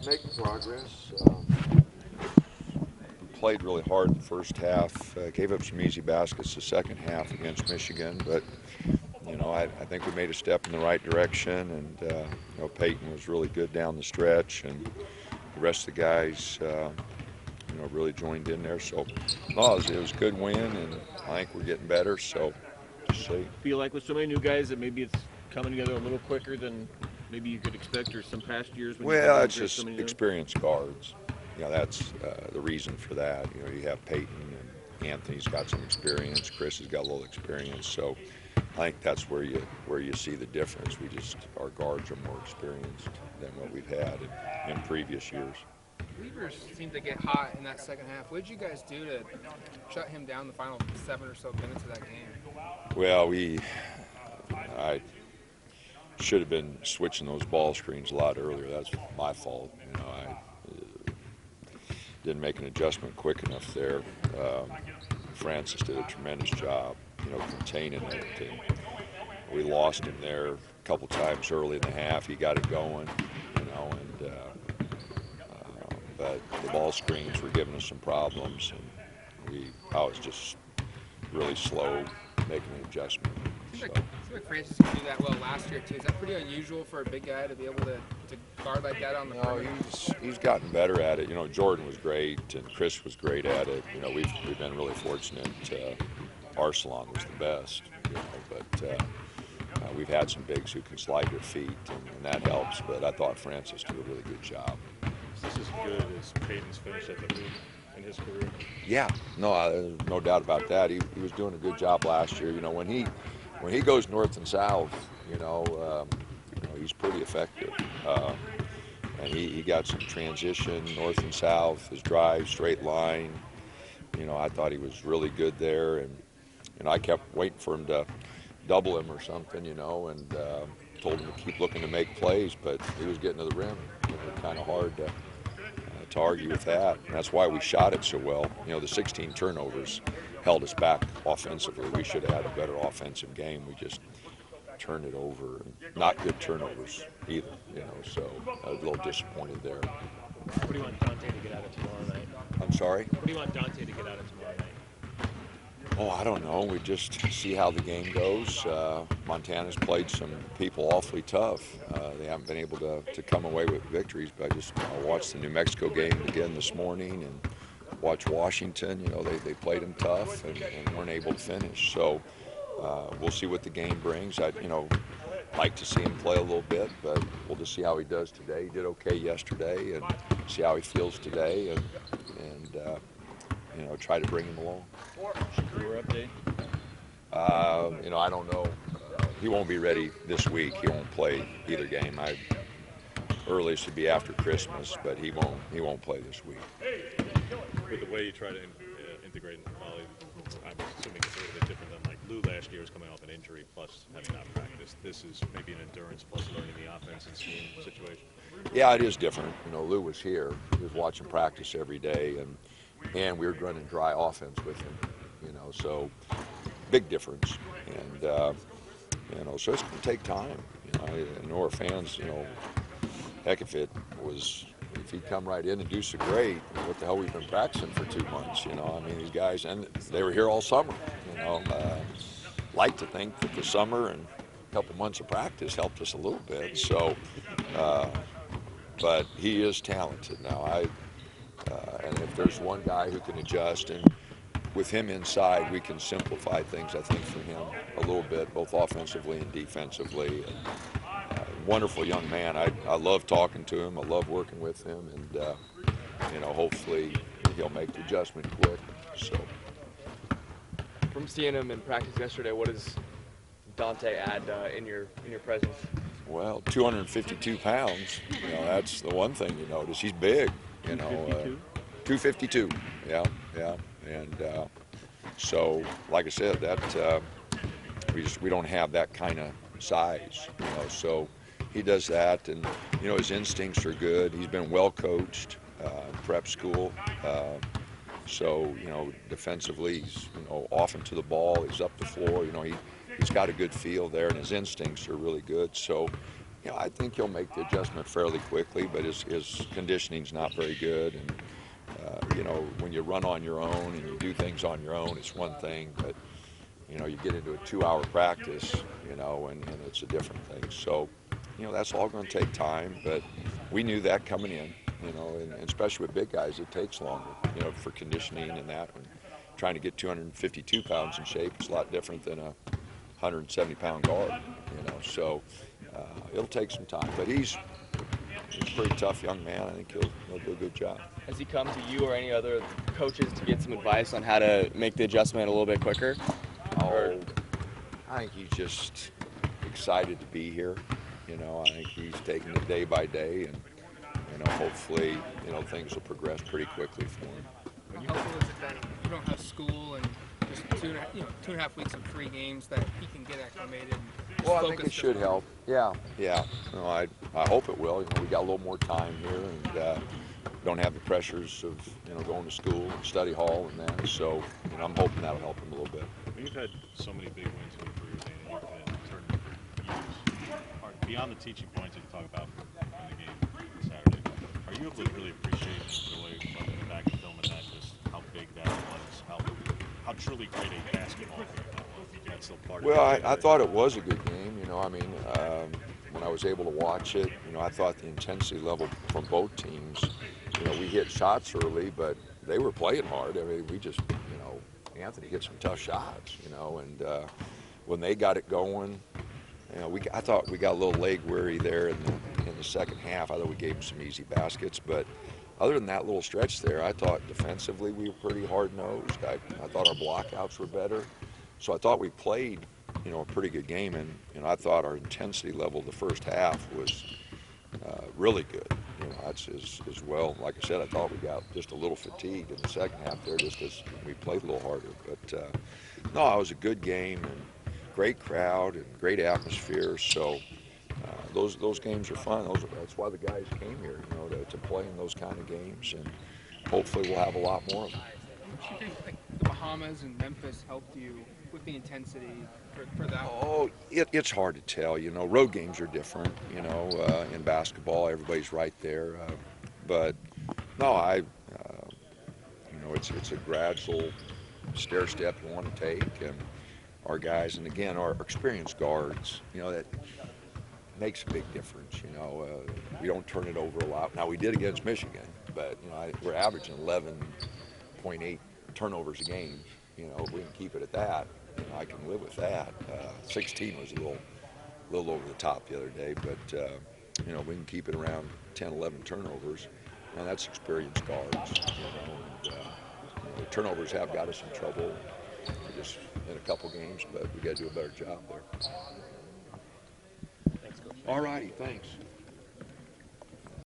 making progress. Played really hard the first half. Gave up some easy baskets the second half against Michigan, but I think we made a step in the right direction. And Peyton was really good down the stretch, and the rest of the guys, really joined in there. So, no, it was a good win, and I think we're getting better. So, just see. Feel like with so many new guys that maybe it's coming together a little quicker than maybe you could expect, or some past years when you Well, didn't it's integrate so just many new? experienced guards. That's the reason for that. You have Peyton and Anthony's got some experience. Chris has got a little experience. So I think that's where you see the difference. Our guards are more experienced than what we've had in previous years. Weavers seemed to get hot in that second half. What did you guys do to shut him down the final 7 or so minutes of that game? Well, I should have been switching those ball screens a lot earlier. That's my fault. I didn't make an adjustment quick enough there. Francis did a tremendous job, containing it. And we lost him there a couple times early in the half. He got it going, but the ball screens were giving us some problems, and I was just really slow making an adjustment. Seems like Francis could do that well last year too. Is that pretty unusual for a big guy to be able to guard like that on the perimeter? He's gotten better at it. Jordan was great, and Chris was great at it. We've been really fortunate. Arsalan was the best, but we've had some bigs who can slide their feet, and that helps. But I thought Francis did a really good job. Is this as good as Peyton's finish at the hoop in his career? Yeah, no, there's no doubt about that. He was doing a good job last year. When he goes north and south, he's pretty effective. And he got some transition north and south, his drive, straight line. I thought he was really good there, and I kept waiting for him to double him or something, and told him to keep looking to make plays, but he was getting to the rim. Kind of hard to argue with that. And that's why we shot it so well. The 16 turnovers held us back offensively. We should have had a better offensive game. We just turned it over. Not good turnovers either, so I was a little disappointed there. What do you want DANTE to get out of tomorrow night? I'm sorry? What do you want DANTE to get out of tomorrow night? Oh, I don't know. We just see how the game goes. Montana's played some people awfully tough. They haven't been able to come away with victories, but I watched the New Mexico game again this morning and watched Washington. They played them tough and weren't able to finish. So we'll see what the game brings. I'd like to see him play a little bit, but we'll just see how he does today. He did okay yesterday, and see how he feels today, and try to bring him along. Shakur update? I don't know. He won't be ready this week. He won't play either game. Earliest would be after Christmas, but he won't play this week. With the way you try to integrate Molly, I'm assuming it's a little bit different than like Lou last year was coming off an injury plus having not practiced. This is maybe an endurance plus learning the offense and scheme situation. Yeah, it is different. Lou was here. He was watching practice every day, and we were running dry offense with him. So big difference. And so it's going to take time. I know our fans. Heck, if he'd come right in and do so great, what the hell we've been practicing for 2 months. These guys, and they were here all summer. Like to think that the summer and a couple months of practice helped us a little bit. So, but he is talented now. And if there's one guy who can adjust, and with him inside, we can simplify things, I think, for him a little bit, both offensively and defensively. And, wonderful young man. I love talking to him. I love working with him, and hopefully he'll make the adjustment quick. So, from seeing him in practice yesterday, what does DANTE add in your presence? Well, 252 pounds. That's the one thing you notice. He's big. 252. Yeah. And so, like I said, that we don't have that kind of size. So he does that, and his instincts are good. He's been well coached, prep school. So defensively, he's off into the ball. He's up the floor. He's got a good feel there, and his instincts are really good. So You know, I think he'll make the adjustment fairly quickly, but his conditioning's not very good. And you know, when you run on your own and you do things on your own, it's one thing. But you know, you get into a 2-hour practice, you know, and it's a different thing. So, you know, that's all going to take time. But we knew that coming in, you know, and especially with big guys, it takes longer, you know, for conditioning and that. And trying to get 252 pounds in shape is a lot different than a 170-pound guard, you know. So it'll take some time. But he's a pretty tough young man. I think he'll do a good job. Has he come to you or any other coaches to get some advice on how to make the adjustment a little bit quicker? Oh, I think he's just excited to be here. You know, I think he's taking it day by day, and you know, hopefully, you know, things will progress pretty quickly for him. How helpful is it that you don't have school and just 2.5 weeks of free games that he can get acclimated? And Well, I think focus it should on- help. Yeah. No, I hope it will. You know, we got a little more time here, and don't have the pressures of, you know, going to school and study hall and that. So, you know, I'm hoping that'll help him a little bit. When you've had so many big wins in your career, Dan, and you've been in tournament for years, beyond the teaching points that you talk about in the game on Saturday, are you able to really appreciate the way looking back at film and that, just how big that was, how truly great a basketball game that was? That's still part Well, of I thought it was a good game. You know, I mean, when I was able to watch it, you know, I thought the intensity level from both teams, you know, we hit shots early, but they were playing hard. I mean, we just, you know, Anthony hit some tough shots, you know, and when they got it going, you know, I thought we got a little leg weary there in the second half. I thought we gave them some easy baskets, but other than that little stretch there, I thought defensively we were pretty hard-nosed. I thought our blockouts were better. So I thought we played, you know, a pretty good game, and you know, I thought our intensity level the first half was really good. You know, that's as well. Like I said, I thought we got just a little fatigued in the second half there, just because we played a little harder. But no, it was a good game and great crowd and great atmosphere. So those games are fun. That's why the guys came here, you know, to play in those kind of games, and hopefully we'll have a lot more of them. Do you think like the Bahamas and Memphis helped you with the intensity for that? Oh, it's hard to tell. You know, road games are different. You know, in basketball, everybody's right there. But no, you know, it's a gradual stair step you want to take, and our guys, and again, our experienced guards. You know, that makes a big difference. You know, we don't turn it over a lot. Now we did against Michigan, but you know, we're averaging 11.8 turnovers a game. You know, if we can keep it at that, you know, I can live with that. 16 was a little over the top the other day, but you know, we can keep it around 10, 11 turnovers, and that's experienced guards. You know, and you know, the turnovers have got us in trouble just in a couple games, but we got to do a better job there. Thanks, Coach. All righty, thanks.